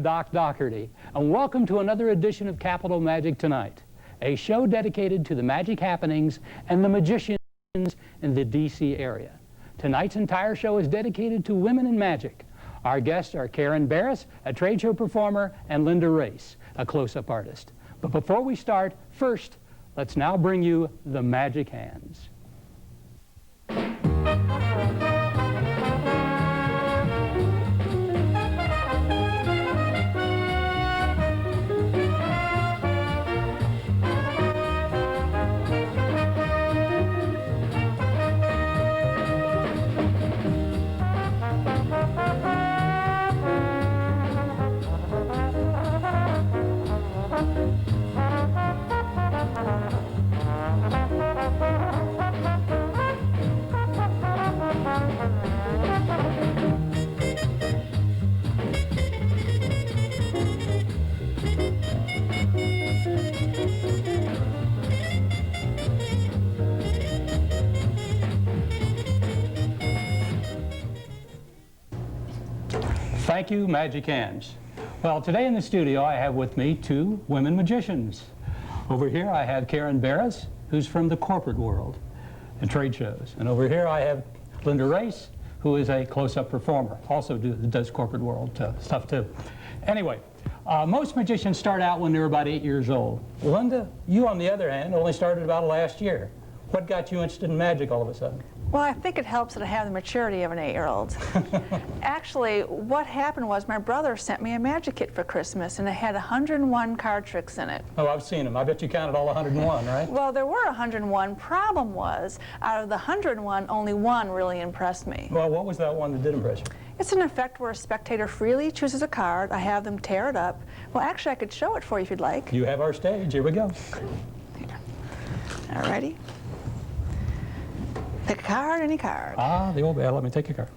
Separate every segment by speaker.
Speaker 1: Doc Doherty, and welcome to another edition of Capital Magic Tonight, a show dedicated to the magic happenings and the magicians in the D.C. area. Tonight's entire show is dedicated to women in magic. Our guests are Karen Barris, a trade show performer, and Linda Race, a close-up artist. But before we start, first, let's now bring you the Magic Hands. Thank you, Magic Hands. Well, today in the studio I have with me two women magicians. Over here I have Karen Barris, who's from the corporate world and trade shows. And over here I have Linda Race, who is a close-up performer, also does corporate world stuff too. Anyway, most magicians start out when they're about 8 years old. Linda, you on the other hand only started about last year. What got you interested in magic all of a sudden?
Speaker 2: Well, I think it helps that I have the maturity of an 8-year-old. Actually, what happened was my brother sent me a magic kit for Christmas, and it had 101 card tricks in it.
Speaker 1: Oh, I've seen them. I bet you counted all 101, right?
Speaker 2: Well, there were 101. Problem was, out of the 101, only one really impressed me.
Speaker 1: Well, what was that one that did impress you?
Speaker 2: It's an effect where a spectator freely chooses a card. I have them tear it up. Well, actually, I could show it for you if you'd like.
Speaker 1: You have our stage. Here we go.
Speaker 2: Here. All righty. Pick a card, any card.
Speaker 1: Ah, the old bad. Let me take your card.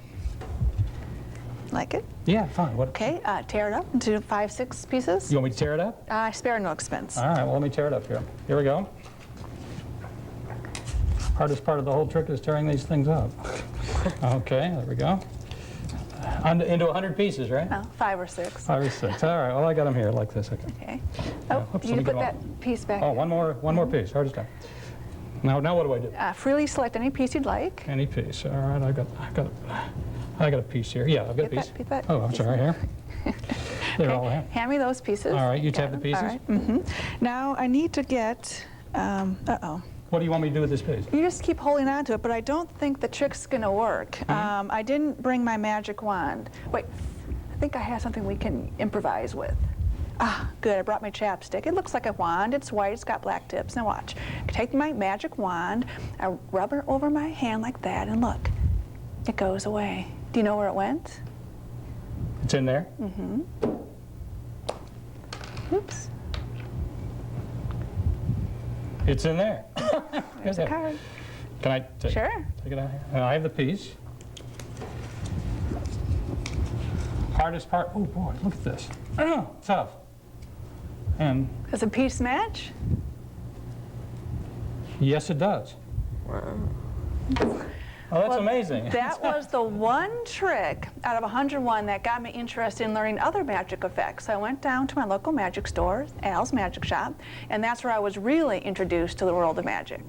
Speaker 2: Like it?
Speaker 1: Yeah, fine. What?
Speaker 2: Okay, tear it up into 5, 6 pieces.
Speaker 1: You want me to tear it up?
Speaker 2: Spare no expense.
Speaker 1: All right, well, let me tear it up here. Here we go. Hardest part of the whole trick is tearing these things up. Okay, there we go. Into 100 pieces, right?
Speaker 2: No, 5 or 6.
Speaker 1: 5 or 6. All right, well, I got them here like this.
Speaker 2: Okay.
Speaker 1: Yeah,
Speaker 2: Oh,
Speaker 1: oops,
Speaker 2: you
Speaker 1: let me
Speaker 2: put
Speaker 1: get
Speaker 2: that piece back.
Speaker 1: Oh, one more piece. Hardest time. Now what do I do?
Speaker 2: Freely select any piece you'd like.
Speaker 1: Any piece. All right, I got a piece here. Yeah, I've got a piece. Oh, I'm sorry. Here. They're all here.
Speaker 2: Hand me those pieces.
Speaker 1: All right, you tab the pieces.
Speaker 2: All right. Now I need to get. Uh-oh.
Speaker 1: What do you want me to do with this piece?
Speaker 2: You just keep holding on to it, but I don't think the trick's going to work. I didn't bring my magic wand. Wait, I think I have something we can improvise with. Ah, good, I brought my chapstick. It looks like a wand, it's white, it's got black tips. Now watch, I take my magic wand, I rub it over my hand like that, and look, it goes away. Do you know where it went?
Speaker 1: It's in there?
Speaker 2: Mm-hmm. Oops.
Speaker 1: It's in there.
Speaker 2: There's a card.
Speaker 1: Can I take
Speaker 2: Sure.
Speaker 1: Take it out here? I have the piece. Hardest part, oh boy, look at this. Tough. And
Speaker 2: Does a piece match?
Speaker 1: yes, it does.
Speaker 2: Wow.
Speaker 1: Oh, that's amazing.
Speaker 2: That was the one trick out of 101 that got me interested in learning other magic effects. I went down to my local magic store, Al's Magic Shop, and that's where I was really introduced to the world of magic.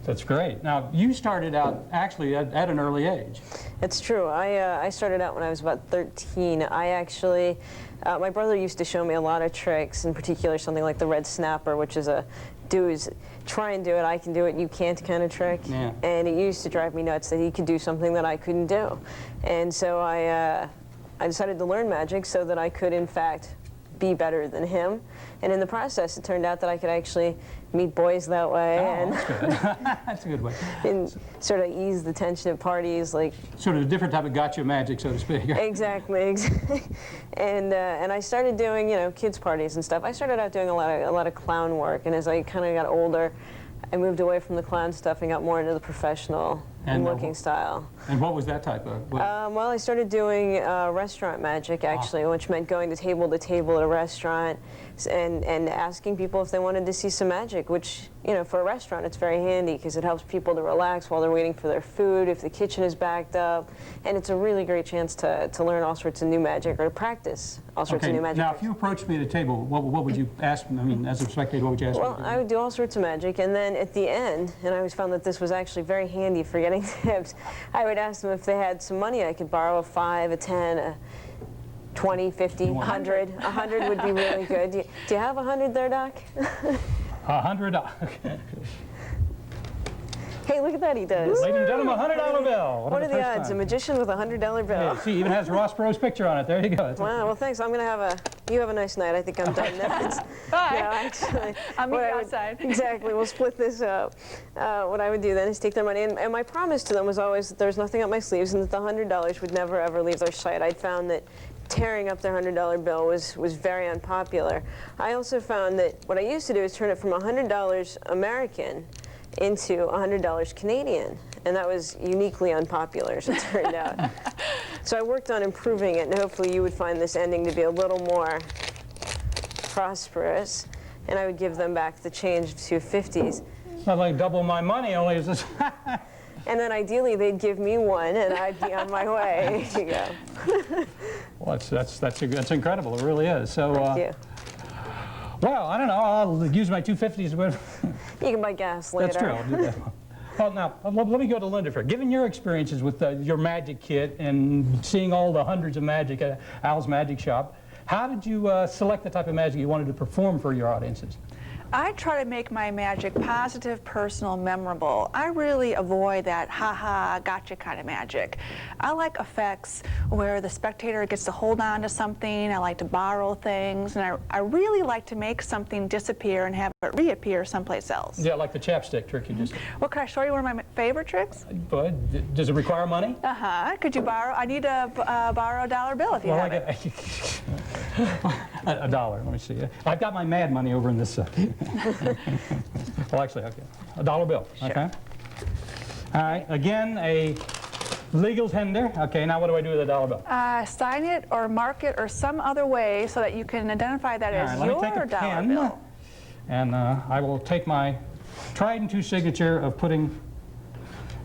Speaker 1: That's great. Now, you started out actually at an early age.
Speaker 3: It's true. I started out when I was about 13. I actually, my brother used to show me a lot of tricks, in particular something like the red snapper, which is a try and do it, I can do it, you can't kind of trick.
Speaker 1: Yeah.
Speaker 3: And it used to drive me nuts that he could do something that I couldn't do. And so I decided to learn magic so that I could, in fact, be better than him. And in the process, it turned out that I could actually meet boys that way.
Speaker 1: Oh,
Speaker 3: and
Speaker 1: that's good. That's a good way.
Speaker 3: and sort of ease the tension at parties, like
Speaker 1: sort of a different type of gotcha magic, so to speak.
Speaker 3: exactly. And I started doing, kids parties and stuff. I started out doing a lot of clown work, and as I kind of got older, I moved away from the clown stuff and got more into the professional looking style.
Speaker 1: And what was that type of?
Speaker 3: Well, I started doing restaurant magic, actually, which meant going to table at a restaurant and asking people if they wanted to see some magic, which, you know, for a restaurant, it's very handy because it helps people to relax while they're waiting for their food, if the kitchen is backed up. And it's a really great chance to learn all sorts of new magic or to practice all sorts of new magic.
Speaker 1: Now, if you approached me at a table, what would you ask me? I mean, as a spectator, what would you ask me?
Speaker 3: Well, I would do all sorts of magic, and then at the end, and I always found that this was actually very handy for getting tips, I would ask them if they had some money I could borrow, a 5, a 10, a 20, 50, 100. 100 would be really good. Do you have 100 there, Doc?
Speaker 1: $100.
Speaker 3: Hey, look at that, he does.
Speaker 1: Ladies and gentlemen, $100 bill.
Speaker 3: What are the odds? A magician with a $100 bill.
Speaker 1: Yeah, see, even has Ross Perot's picture on it. There you go.
Speaker 3: Wow, well, thanks. I'm going to have you have a nice night. I think I'm done now.
Speaker 2: Bye.
Speaker 3: No, actually.
Speaker 2: I'll meet
Speaker 3: what
Speaker 2: you
Speaker 3: I would-
Speaker 2: outside.
Speaker 3: Exactly. We'll split this up. What I would do then is take their money, and my promise to them was always that there was nothing up my sleeves and that the $100 would never, ever leave their sight. I'd found that tearing up their $100 bill was very unpopular. I also found that what I used to do is turn it from $100 American into $100 Canadian, and that was uniquely unpopular, as it turned out. So I worked on improving it, and hopefully you would find this ending to be a little more prosperous, and I would give them back the change to 50s.
Speaker 1: It's not like double my money, only it's just
Speaker 3: And then ideally they'd give me one, and I'd be on my way. Here you go.
Speaker 1: well, that's incredible. It really is. So,
Speaker 3: Thank you.
Speaker 1: well, I don't know. I'll use my 250s.
Speaker 3: You can buy gas later.
Speaker 1: That's true. I'll do that. Well, now, let me go to Linda first. Given your experiences with your magic kit and seeing all the hundreds of magic at Al's Magic Shop, how did you select the type of magic you wanted to perform for your audiences?
Speaker 2: I try to make my magic positive, personal, memorable. I really avoid that ha-ha, gotcha kind of magic. I like effects where the spectator gets to hold on to something. I like to borrow things, and I really like to make something disappear and have it reappear someplace else.
Speaker 1: Yeah, like the chapstick trick you just did.
Speaker 2: Well, could I show you one of my favorite tricks?
Speaker 1: But does it require money?
Speaker 2: Could you borrow? I need to borrow a dollar bill if you have it.
Speaker 1: A dollar. Let me see. I've got my mad money over in this. Well, actually, okay. A dollar bill.
Speaker 2: Sure.
Speaker 1: Okay. All right. Again, a legal tender. Okay. Now, what do I do with a dollar bill?
Speaker 2: Sign it or mark it or some other way so that you can identify that
Speaker 1: All
Speaker 2: as
Speaker 1: right, let me
Speaker 2: your
Speaker 1: take a
Speaker 2: dollar
Speaker 1: pen,
Speaker 2: bill.
Speaker 1: and I will take my tried and true signature of putting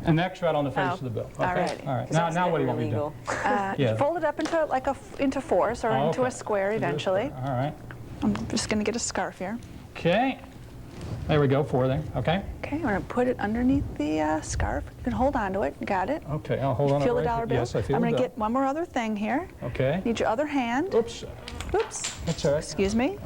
Speaker 1: an X right on the face
Speaker 2: Oh,
Speaker 1: of the bill. Okay.
Speaker 2: all right.
Speaker 1: All right.
Speaker 3: 'Cause
Speaker 1: Now,
Speaker 3: that's
Speaker 1: now what do you
Speaker 3: never
Speaker 1: want me to do?
Speaker 3: legal.
Speaker 1: Yeah.
Speaker 2: Fold it up into like into fours or
Speaker 1: Oh,
Speaker 2: into
Speaker 1: okay.
Speaker 2: a square eventually.
Speaker 1: All right.
Speaker 2: I'm just going to get a scarf here.
Speaker 1: Okay. There we go. 4 there. Okay.
Speaker 2: Okay, we're going to put it underneath the scarf. You can hold on to it. Got it.
Speaker 1: Okay. I'll hold on.
Speaker 2: Feel
Speaker 1: it
Speaker 2: the
Speaker 1: right
Speaker 2: dollar
Speaker 1: here.
Speaker 2: bill?
Speaker 1: Yes, I feel
Speaker 2: I'm
Speaker 1: the
Speaker 2: going to
Speaker 1: bill.
Speaker 2: get one more other thing here.
Speaker 1: Okay.
Speaker 2: Need your other hand.
Speaker 1: Oops.
Speaker 2: Oops.
Speaker 1: That's all right.
Speaker 2: Excuse me.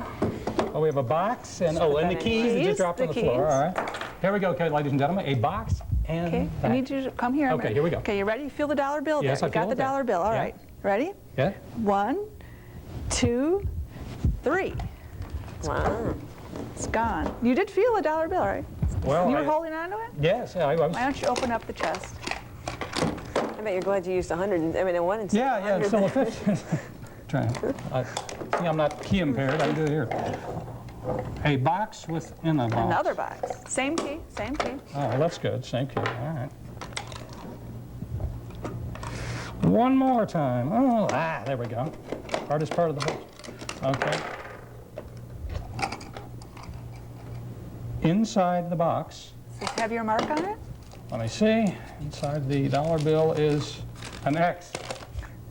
Speaker 1: Oh, we have a box and and the
Speaker 3: that
Speaker 1: keys that
Speaker 2: Keys,
Speaker 1: just dropped on
Speaker 2: the
Speaker 1: the floor.
Speaker 2: keys.
Speaker 1: All right. Here we go, okay, ladies and gentlemen. A box and
Speaker 2: Okay, I
Speaker 1: that.
Speaker 2: need you to come here.
Speaker 1: Okay, here we go.
Speaker 2: Okay, you ready? You feel the dollar bill
Speaker 1: Yes,
Speaker 2: there.
Speaker 1: I
Speaker 2: You got
Speaker 1: feel
Speaker 2: the
Speaker 1: it there.
Speaker 2: dollar bill. All
Speaker 1: Yeah.
Speaker 2: right. Ready?
Speaker 1: Yeah.
Speaker 2: 1, 2, 3.
Speaker 3: Wow.
Speaker 2: It's gone. You did feel a dollar bill, right?
Speaker 1: Well,
Speaker 2: You were holding on to it?
Speaker 1: yes, I was.
Speaker 2: Why don't you open up the chest?
Speaker 3: I bet you're glad you used 100. I mean, a 1 instead
Speaker 1: Yeah,
Speaker 3: of
Speaker 1: yeah, it's
Speaker 3: 100.
Speaker 1: still a 50. Trying. I'm not key impaired. I can do it here. A box within a box.
Speaker 2: Another box. Same key, same key.
Speaker 1: Oh, well, that's good. Same key. All right. One more time. Oh, there we go. Hardest part of the whole. Okay. Inside the box,
Speaker 2: Does it have your mark on it?
Speaker 1: let me see. Inside the dollar bill is an X.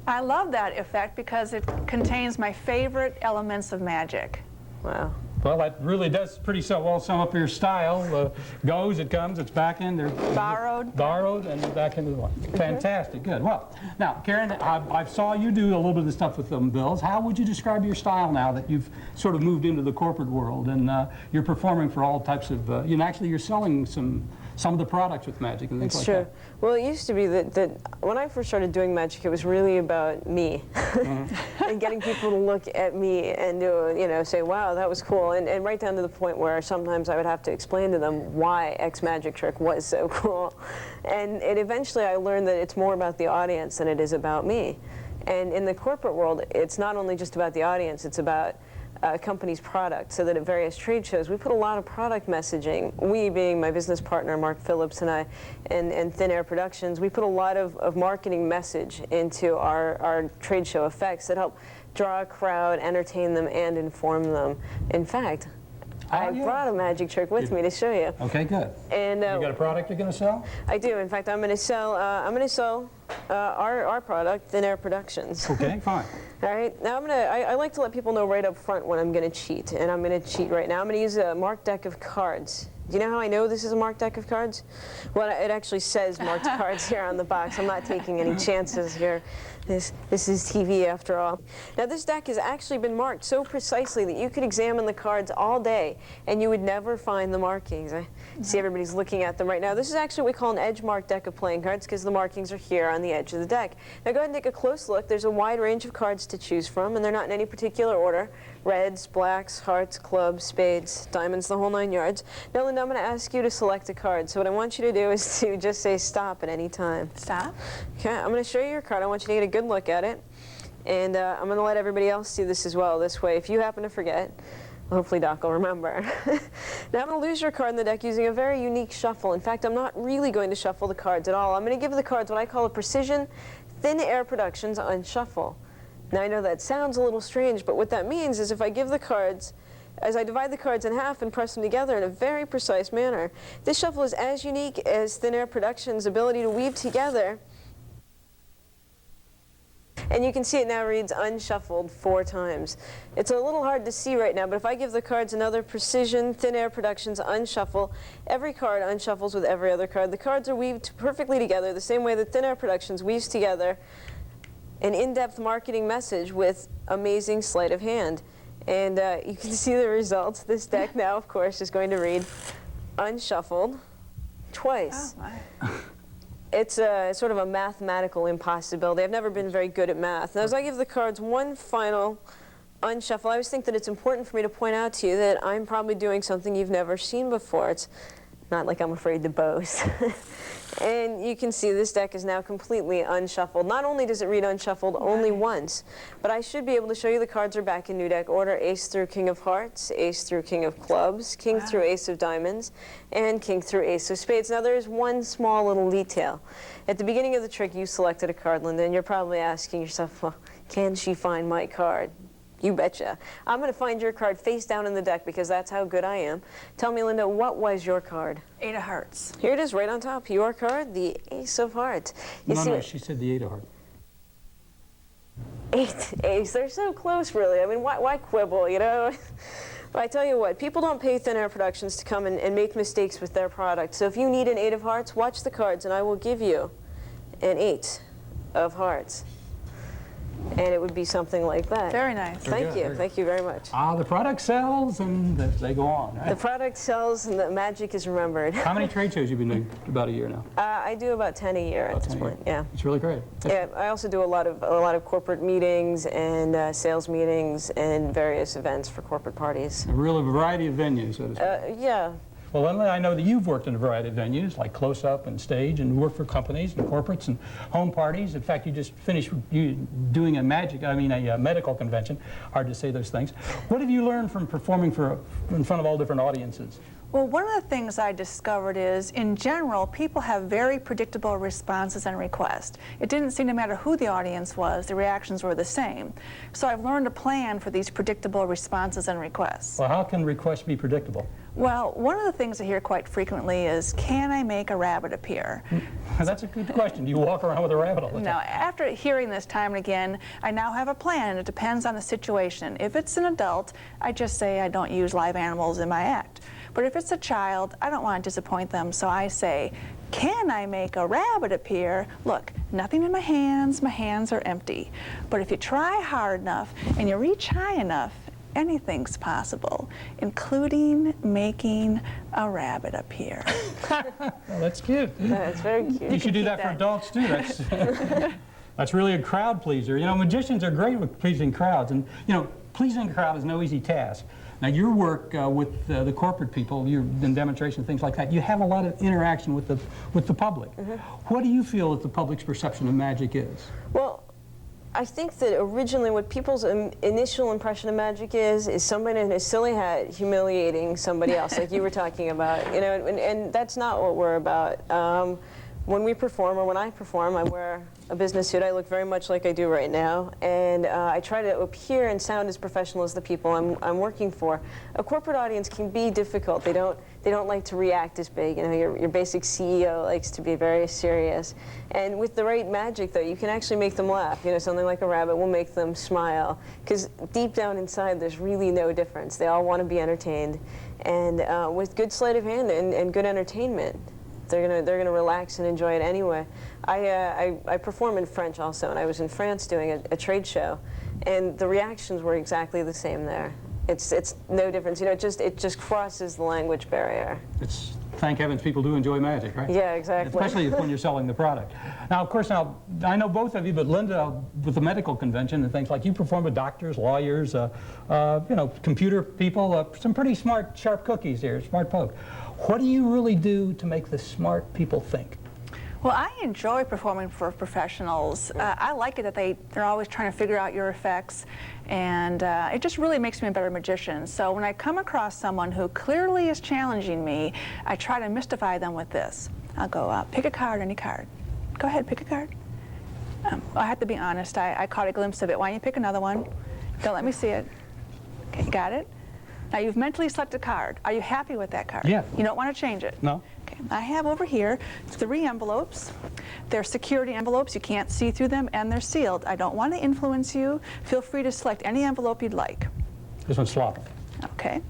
Speaker 2: I love that effect because it contains my favorite elements of magic.
Speaker 3: Wow.
Speaker 1: Well, that really does pretty well sum up your style. Goes, it comes, it's back in. They're
Speaker 2: Borrowed.
Speaker 1: Borrowed and back into the one. Fantastic, good. Well, now, Karen, I saw you do a little bit of stuff with them bills. How would you describe your style now that you've sort of moved into the corporate world and you're performing for all types of, actually you're selling some of the products with magic and things
Speaker 3: It's
Speaker 1: like
Speaker 3: true.
Speaker 1: that.
Speaker 3: Well, it used to be that when I first started doing magic, it was really about me and getting people to look at me and say, wow, that was cool. And right down to the point where sometimes I would have to explain to them why X magic trick was so cool. And eventually I learned that it's more about the audience than it is about me. And in the corporate world, it's not only just about the audience, it's about a company's product, so that at various trade shows we put a lot of product messaging. We, being my business partner Mark Phillips and I, and Thin Air Productions, we put a lot of marketing message into our trade show effects that help draw a crowd, entertain them, and inform them. In fact, I
Speaker 1: yeah.
Speaker 3: brought a magic trick with me to show you.
Speaker 1: Okay, good.
Speaker 3: And
Speaker 1: You got a product you're going to sell?
Speaker 3: I do. In fact, I'm going to sell our product, Thin Air Productions.
Speaker 1: Okay, fine.
Speaker 3: All right. Now I like to let people know right up front when I'm going to cheat, and I'm going to cheat right now. I'm going to use a marked deck of cards. Do you know how I know this is a marked deck of cards? Well, it actually says marked cards here on the box. I'm not taking any chances here. This is TV after all. Now this deck has actually been marked so precisely that you could examine the cards all day and you would never find the markings. I see everybody's looking at them right now. This is actually what we call an edge marked deck of playing cards because the markings are here on the edge of the deck. Now go ahead and take a close look. There's a wide range of cards to choose from, and they're not in any particular order. Reds, blacks, hearts, clubs, spades, diamonds, the whole 9 yards. Now Linda, I'm going to ask you to select a card. So what I want you to do is to just say stop at any time.
Speaker 2: Stop.
Speaker 3: Okay, I'm going to show you your card. I want you to get a good look at it. And I'm going to let everybody else see this as well. This way, if you happen to forget, hopefully Doc will remember. Now I'm going to lose your card in the deck using a very unique shuffle. In fact, I'm not really going to shuffle the cards at all. I'm going to give the cards what I call a precision Thin Air Productions unshuffle. Now I know that sounds a little strange, but what that means is if I give the cards, as I divide the cards in half and press them together in a very precise manner, this shuffle is as unique as Thin Air Productions' ability to weave together. And you can see it now reads unshuffled 4 times. It's a little hard to see right now, but if I give the cards another precision Thin Air Productions unshuffle, every card unshuffles with every other card. The cards are weaved perfectly together the same way that Thin Air Productions weaves together an in-depth marketing message with amazing sleight of hand. And you can see the results. This deck now, of course, is going to read unshuffled twice.
Speaker 2: Oh, my.
Speaker 3: It's sort of a mathematical impossibility. I've never been very good at math. Now, as I give the cards one final unshuffle, I always think that it's important for me to point out to you that I'm probably doing something you've never seen before. It's not like I'm afraid to boast. And you can see this deck is now completely unshuffled. Not only does it read unshuffled only once, but I should be able to show you the cards are back in new deck order. Ace through King of Hearts, Ace through King of Clubs, King through Ace of Diamonds, and King through Ace of Spades. Now there is one small little detail. At the beginning of the trick, you selected a card, Linda, and you're probably asking yourself, well, can she find my card? You betcha. I'm going to find your card face down in the deck because that's how good I am. Tell me, Linda, what was your card?
Speaker 2: 8 of hearts.
Speaker 3: Here it is right on top. Your card, the Ace of Hearts.
Speaker 1: No, she said the 8 of hearts.
Speaker 3: 8 Ace. They're so close, really. I mean, why quibble, you know? But I tell you what, people don't pay Thin Air Productions to come and make mistakes with their product. So if you need an 8 of hearts, watch the cards and I will give you an 8 of hearts. And it would be something like that.
Speaker 2: Very nice.
Speaker 3: Thank you. Thank you very much.
Speaker 1: The product sells and they go on, right?
Speaker 3: The product sells and the magic is remembered.
Speaker 1: How many trade shows have you been doing? About a year now.
Speaker 3: I do about 10 a year at this
Speaker 1: 10 a year.
Speaker 3: point. Yeah.
Speaker 1: It's really great.
Speaker 3: Yeah. I also do a lot of corporate meetings and sales meetings and various events for corporate parties.
Speaker 1: A real variety of venues, so to speak.
Speaker 3: Yeah.
Speaker 1: Well, Emily, I know that you've worked in a variety of venues, like Close-Up and Stage, and worked for companies and corporates and home parties. In fact, you just finished doing a medical convention. Hard to say those things. What have you learned from performing in front of all different audiences?
Speaker 2: Well, one of the things I discovered is, in general, people have very predictable responses and requests. It didn't seem to matter who the audience was, the reactions were the same. So I've learned to plan for these predictable responses and requests.
Speaker 1: Well, how can requests be predictable?
Speaker 2: Well, one of the things I hear quite frequently is, can I make a rabbit appear?
Speaker 1: That's a good question. Do you walk around with a rabbit all the time?
Speaker 2: No, after hearing this time and again, I now have a plan, and it depends on the situation. If it's an adult, I just say I don't use live animals in my act. But if it's a child, I don't want to disappoint them, so I say, can I make a rabbit appear? Look, nothing in my hands are empty. But if you try hard enough and you reach high enough, anything's possible, including making a rabbit appear.
Speaker 1: Well, that's cute.
Speaker 3: That's very cute.
Speaker 1: You should do that for adults, too. That's really a crowd pleaser. You know, magicians are great with pleasing crowds, and, you know, pleasing a crowd is no easy task. Now, your work with the corporate people, you're in demonstration, things like that, you have a lot of interaction with the public. What do you feel that the public's perception of magic is?
Speaker 3: Well, I think that originally what people's initial impression of magic is somebody in a silly hat humiliating somebody else, like you were talking about, you know, and that's not what we're about. when we perform, or when I perform, I wear a business suit. I look very much like I do right now, and I try to appear and sound as professional as the people I'm working for. A corporate audience can be difficult. They don't like to react as big. You know, your basic CEO likes to be very serious. And with the right magic, though, you can actually make them laugh. You know, something like a rabbit will make them smile, because deep down inside, there's really no difference. They all want to be entertained, and with good sleight of hand and good entertainment, they're gonna relax and enjoy it anyway. I perform in French also, and I was in France doing a trade show, and the reactions were exactly the same there. It's no difference. You know, it just crosses the language barrier.
Speaker 1: Thank heavens people do enjoy magic, right?
Speaker 3: Yeah, exactly.
Speaker 1: Especially when you're selling the product. Now, of course, I know both of you, but Linda, with the medical convention and things like, you perform with doctors, lawyers, you know, computer people, some pretty smart, sharp cookies here, smart folk. What do you really do to make the smart people think?
Speaker 2: Well, I enjoy performing for professionals. I like it that they're always trying to figure out your effects, and it just really makes me a better magician. So when I come across someone who clearly is challenging me, I try to mystify them with this. I'll go, pick a card, any card. Go ahead, pick a card. I have to be honest, I caught a glimpse of it. Why don't you pick another one? Don't let me see it. Okay, you got it? Now you've mentally selected a card. Are you happy with that card?
Speaker 1: Yeah.
Speaker 2: You don't want to change it?
Speaker 1: No.
Speaker 2: Okay. I have over here 3 envelopes. They're security envelopes. You can't see through them, and they're sealed. I don't want to influence you. Feel free to select any envelope you'd like.
Speaker 1: This one's sloppy.
Speaker 2: Okay.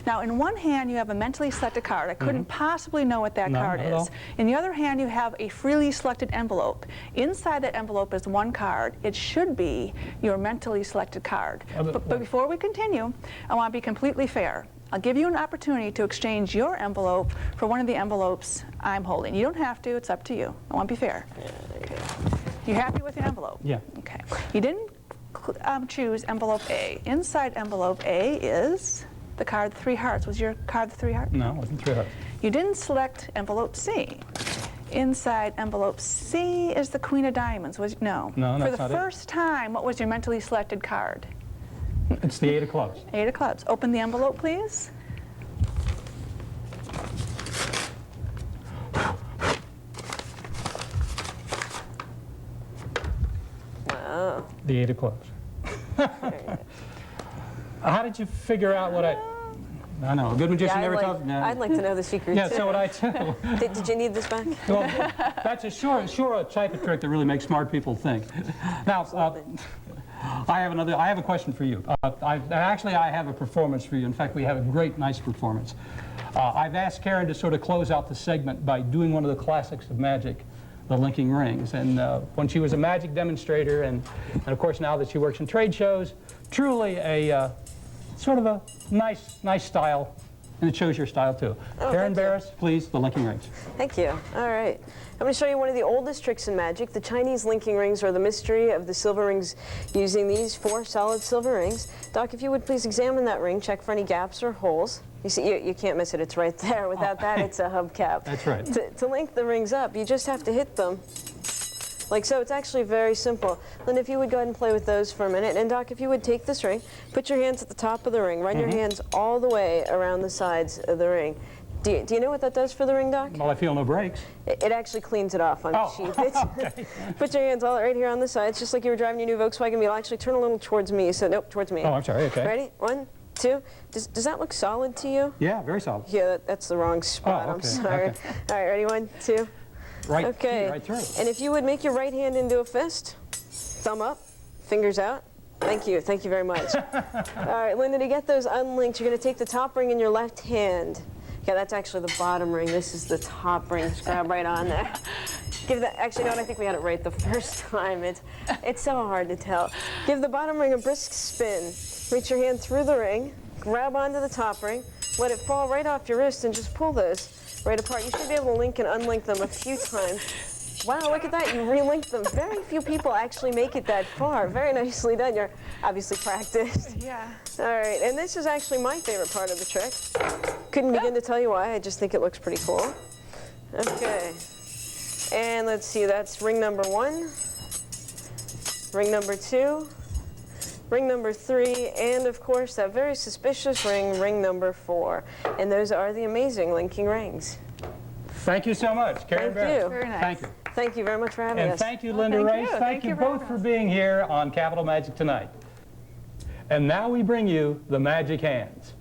Speaker 2: Now, in one hand, you have a mentally selected card. I couldn't possibly know what that card
Speaker 1: not at all.
Speaker 2: is. In the other hand, you have a freely selected envelope. Inside that envelope is one card. It should be your mentally selected card. But before we continue, I want to be completely fair. I'll give you an opportunity to exchange your envelope for one of the envelopes I'm holding. You don't have to. It's up to you. I want to be fair.
Speaker 3: Yeah, there you go.
Speaker 2: You happy with your envelope?
Speaker 1: Yeah.
Speaker 2: Okay. You didn't choose envelope A. Inside envelope A is the card 3 hearts. Was your card the 3 hearts?
Speaker 1: No, it wasn't 3 hearts.
Speaker 2: You didn't select envelope C. Inside envelope C is the Queen of Diamonds. No.
Speaker 1: No,
Speaker 2: For
Speaker 1: that's
Speaker 2: the
Speaker 1: not it.
Speaker 2: first time, what was your mentally selected card?
Speaker 1: It's the 8 of clubs.
Speaker 2: 8 of clubs. Open the envelope, please.
Speaker 3: Wow.
Speaker 1: The 8 of clubs. How did you figure out what I know, a good magician never tells...
Speaker 3: I'd like to know the secret,
Speaker 1: Yeah,
Speaker 3: too.
Speaker 1: so would I too.
Speaker 3: Did you need this back?
Speaker 1: Well, that's a sure a type of trick that really makes smart people think. Now, I have a question for you. I have a performance for you. In fact, we have a great, nice performance. I've asked Karen to sort of close out the segment by doing one of the classics of magic, the linking rings. And when she was a magic demonstrator, and of course now that she works in trade shows, truly a sort of a nice style, and it shows your style too.
Speaker 3: Oh,
Speaker 1: Karen
Speaker 3: thank you.
Speaker 1: Barris, please, the linking rings.
Speaker 3: Thank you. All right. I'm going to show you one of the oldest tricks in magic. The Chinese linking rings, or the mystery of the silver rings using these 4 solid silver rings. Doc, if you would please examine that ring, check for any gaps or holes. You see, you can't miss it. It's right there. Without that, it's a hubcap.
Speaker 1: That's right.
Speaker 3: To link the rings up, you just have to hit them like so. It's actually very simple. Linda, if you would go ahead and play with those for a minute. And Doc, if you would take this ring, put your hands at the top of the ring, run your hands all the way around the sides of the ring. Do you know what that does for the ring, Doc?
Speaker 1: Well, I feel no breaks.
Speaker 3: It actually cleans it off on the sheath.
Speaker 1: Okay.
Speaker 3: Put your hands all right here on the sides, just like you were driving your new Volkswagen Beetle. Actually, turn a little towards me. So, nope, towards me.
Speaker 1: Oh, I'm sorry, okay.
Speaker 3: Ready? 1, 2. Does that look solid to you?
Speaker 1: Yeah, very solid.
Speaker 3: Yeah, that's the wrong spot.
Speaker 1: Oh,
Speaker 3: I'm
Speaker 1: okay,
Speaker 3: sorry.
Speaker 1: okay.
Speaker 3: All right, ready? 1, 2.
Speaker 1: Right,
Speaker 3: Okay.
Speaker 1: right through.
Speaker 3: And if you would make your right hand into a fist, thumb up, fingers out. Thank you very much. All right, Linda, to get those unlinked, you're going to take the top ring in your left hand. Yeah, that's actually the bottom ring. This is the top ring. Just grab right on there. Give that. Actually, no, I think we had it right the first time. It's so hard to tell. Give the bottom ring a brisk spin. Reach your hand through the ring. Grab onto the top ring. Let it fall right off your wrist, and just pull those right apart. You should be able to link and unlink them a few times. Wow, look at that. You relinked them. Very few people actually make it that far. Very nicely done. You're obviously practiced.
Speaker 2: Yeah.
Speaker 3: All right, and this is actually my favorite part of the trick. Couldn't begin to tell you why. I just think it looks pretty cool. Okay. And let's see, that's ring number 1, ring number 2, ring number 3, and of course that very suspicious ring, ring number 4. And those are the amazing linking rings.
Speaker 1: Thank you so much, Karen
Speaker 3: Thank
Speaker 1: Barris.
Speaker 3: you.
Speaker 2: Very nice.
Speaker 1: Thank you.
Speaker 3: Thank you very much for having
Speaker 1: And
Speaker 3: us.
Speaker 1: thank you,
Speaker 2: Well,
Speaker 1: Linda
Speaker 2: thank
Speaker 1: Race.
Speaker 2: you.
Speaker 1: Thank you
Speaker 2: for
Speaker 1: both
Speaker 2: having
Speaker 1: for
Speaker 2: us.
Speaker 1: being here on Capital Magic tonight. And now we bring you the Magic Hands.